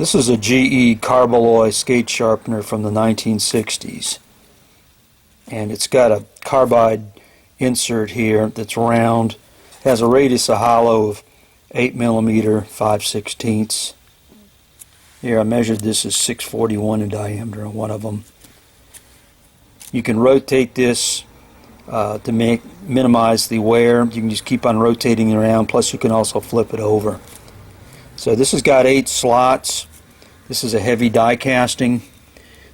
This is a GE CARBOLOY skate sharpener from the 1960s, and it's got a carbide insert here that's round, has a radius of hollow of 8 millimeter 5/16. Here I measured this as 641 in diameter on one of them. You can rotate this to minimize the wear. You can just keep on rotating it around, plus you can also flip it over. So this has got 8 slots. This is a heavy die casting.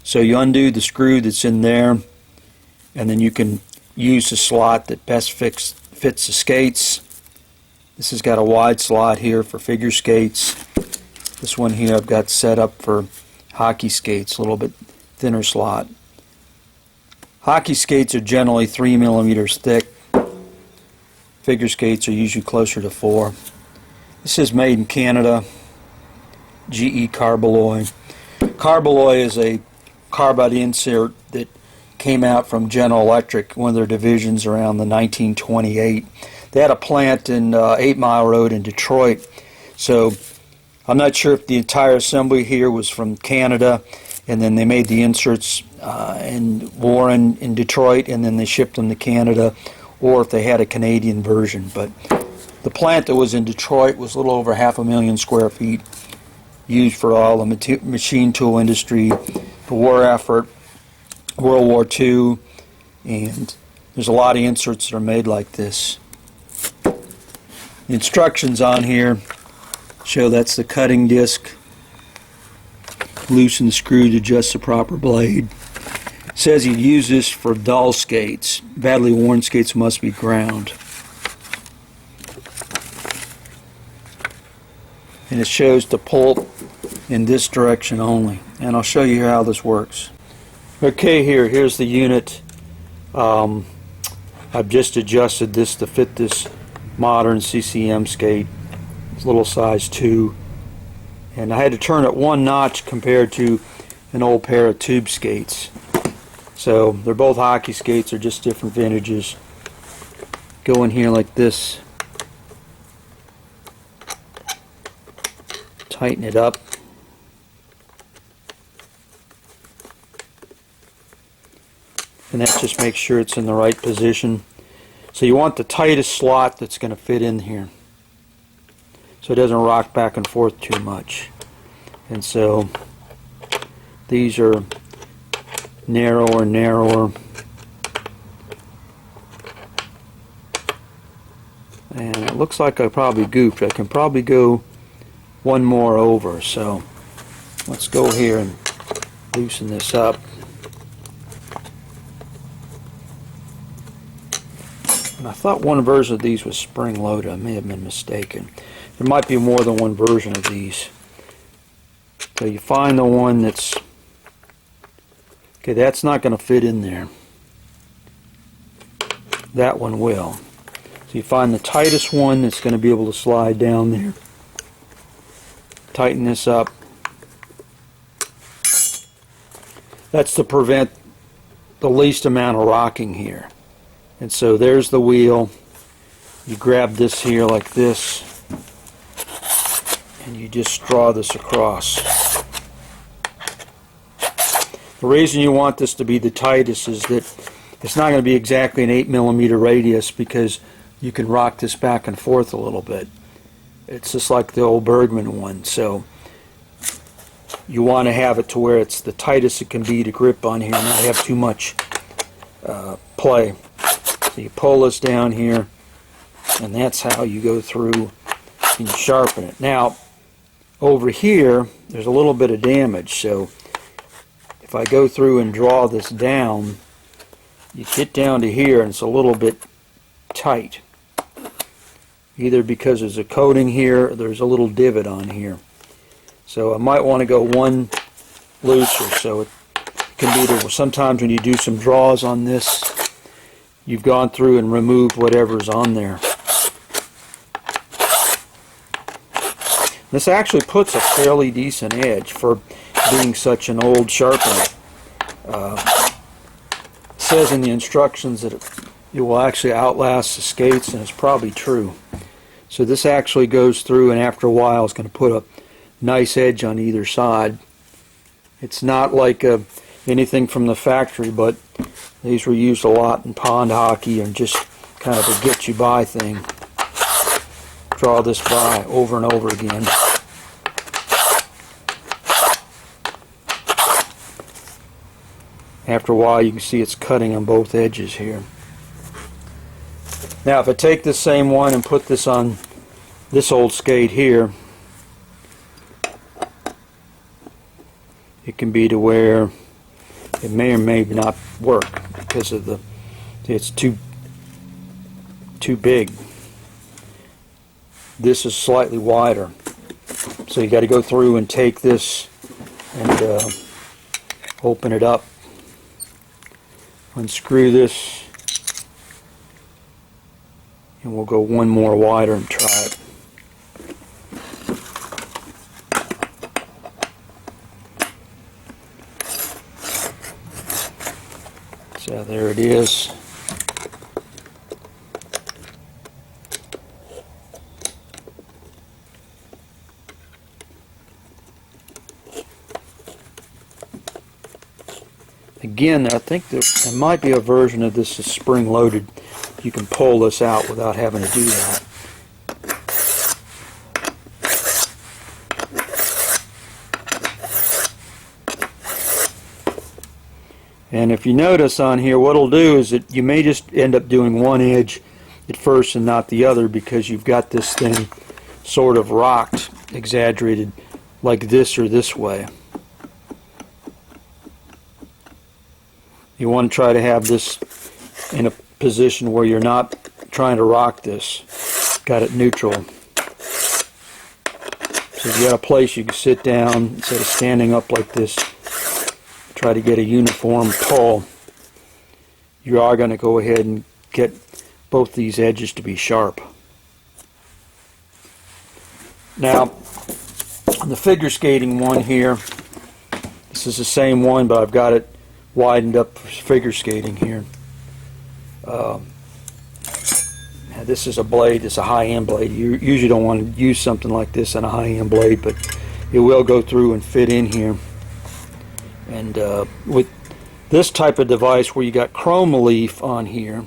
So you undo the screw that's in there, and then you can use the slot that best fits the skates. This has got a wide slot here for figure skates. This one here I've got set up for hockey skates, a little bit thinner slot. Hockey skates are generally 3 millimeters thick. Figure skates are usually closer to 4. This is made in Canada, GE CARBOLOY. CARBOLOY is a carbide insert that came out from General Electric, one of their divisions, around the 1928. They had a plant in 8 Mile Road in Detroit. So I'm not sure if the entire assembly here was from Canada, and then they made the inserts in Warren in Detroit, and then they shipped them to Canada, or if they had a Canadian version. But the plant that was in Detroit was a little over 500,000 square feet, used for all the machine tool industry, the war effort, World War II, and there's a lot of inserts that are made like this. The instructions on here show that's the cutting disc. Loosen the screw to adjust the proper blade. It says you use this for dull skates. Badly worn skates must be ground. And it shows to pull in this direction only. And I'll show you how this works. Okay, here's the unit. I've just adjusted this to fit this modern CCM skate. It's a little size 2. And I had to turn it 1 notch compared to an old pair of tube skates. So they're both hockey skates, they're just different vintages. Go in here like this. Tighten it up. And that just makes sure it's in the right position. So you want the tightest slot that's going to fit in here, so it doesn't rock back and forth too much. And so these are narrower and narrower, and it looks like I probably goofed. I can probably go 1 more over, so let's go here and loosen this up. And I thought one version of these was spring-loaded. I may have been mistaken. There might be more than one version of these. So you find the one that's... Okay, that's not going to fit in there. That one will. So you find the tightest one that's going to be able to slide down there. Tighten this up. That's to prevent the least amount of rocking here. And so there's the wheel. You grab this here like this, and you just draw this across. The reason you want this to be the tightest is that it's not going to be exactly an 8 millimeter radius, because you can rock this back and forth a little bit. It's just like the old Bergman one. So you want to have it to where it's the tightest it can be to grip on here and not have too much play. So you pull this down here, and that's how you go through and sharpen it. Now over here there's a little bit of damage, so if I go through and draw this down, you get down to here and it's a little bit tight, either because there's a coating here or there's a little divot on here. So I might want to go 1 looser. So it can be there. Sometimes when you do some draws on this, you've gone through and removed whatever's on there. This actually puts a fairly decent edge for being such an old sharpener. It says in the instructions that it will actually outlast the skates, and it's probably true. So this actually goes through, and after a while is going to put a nice edge on either side. It's not like anything from the factory, but these were used a lot in pond hockey and just kind of a get you by thing. Draw this by over and over again. After a while you can see it's cutting on both edges here. Now if I take this same one and put this on this old skate here, it can be to where it may or may not work because of it's too big. This is slightly wider, so you got to go through and take this and open it up, unscrew this, and we'll go one more wider and try it. So there it is. Again, I think there might be a version of this that's spring-loaded. You can pull this out without having to do that. And if you notice on here, what it'll do is that you may just end up doing one edge at first and not the other because you've got this thing sort of rocked, exaggerated, like this or this way. You want to try to have this in a position where you're not trying to rock this. Got it neutral. So if you got a place you can sit down instead of standing up like this, try to get a uniform pull, you are going to go ahead and get both these edges to be sharp. Now, on the figure skating one here, this is the same one, but I've got it widened up for figure skating here. This is a blade, it's a high-end blade. You usually don't want to use something like this on a high-end blade, but it will go through and fit in here. And with this type of device where you got chrome leaf on here and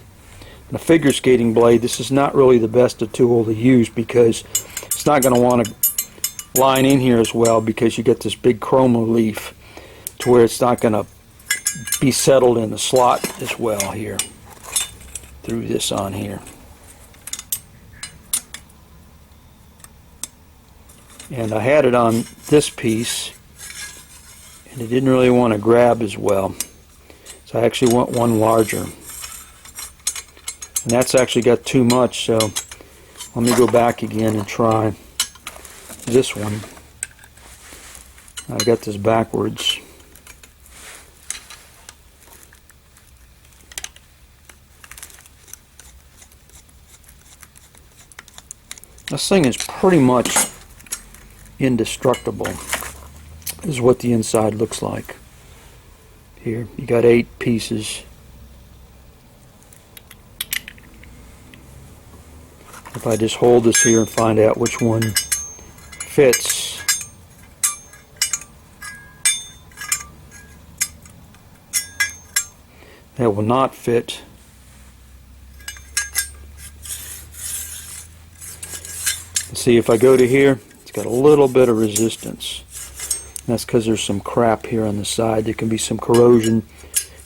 a figure skating blade, this is not really the best tool to use because it's not going to want to line in here as well because you get this big chrome leaf to where it's not going to be settled in the slot as well here through this on here. And I had it on this piece and it didn't really want to grab as well, so I actually want one larger, and that's actually got too much, so let me go back again and try this one. I got this backwards. This thing is pretty much indestructible, is what the inside looks like. Here, you got 8 pieces. If I just hold this here and find out which one fits. That will not fit. See, if I go to here, it's got a little bit of resistance. That's because there's some crap here on the side. There can be some corrosion,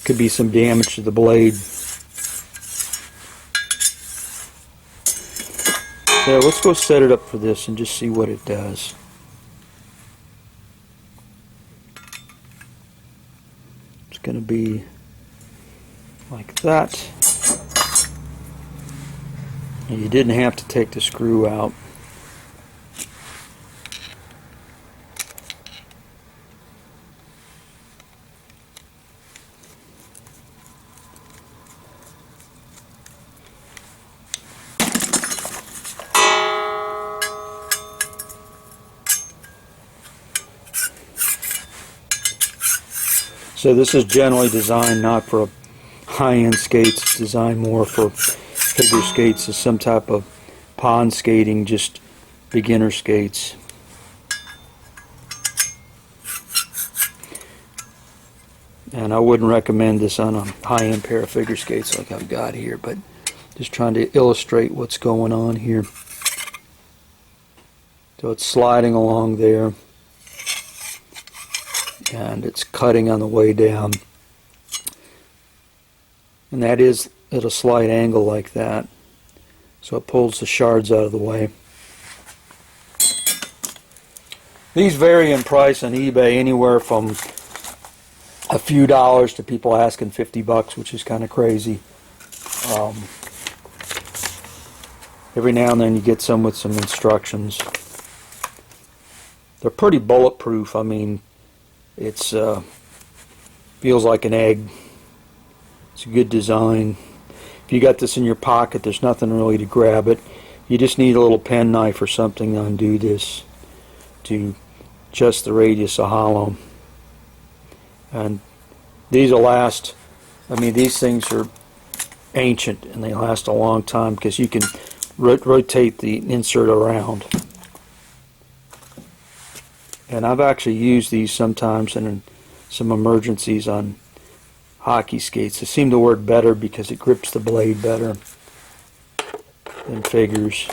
could be some damage to the blade. So let's go set it up for this and just see what it does. It's going to be like that. And you didn't have to take the screw out. So this is generally designed not for high-end skates, it's designed more for figure skates as some type of pond skating, just beginner skates. And I wouldn't recommend this on a high-end pair of figure skates like I've got here, but just trying to illustrate what's going on here. So it's sliding along there, and it's cutting on the way down. And that is at a slight angle like that, so it pulls the shards out of the way. These vary in price on eBay anywhere from a few dollars to people asking $50, which is kind of crazy. Every now and then you get some with some instructions. They're pretty bulletproof. I mean, it's feels like an egg. It's a good design. If you got this in your pocket, there's nothing really to grab it. You just need a little pen knife or something to undo this, to adjust the radius of hollow. And these will last. I mean, these things are ancient and they last a long time because you can rotate the insert around. And I've actually used these sometimes in some emergencies on hockey skates. They seem to work better because it grips the blade better than figures.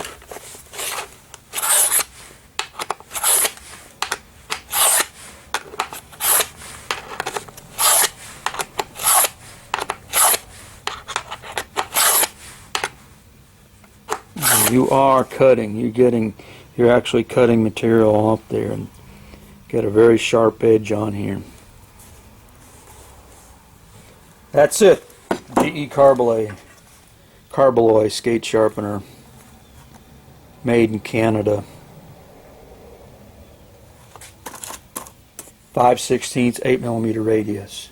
You are cutting. You're actually cutting material off there, and get a very sharp edge on here. That's it. GE Carbolloy skate sharpener, made in Canada. 5/16 8mm radius.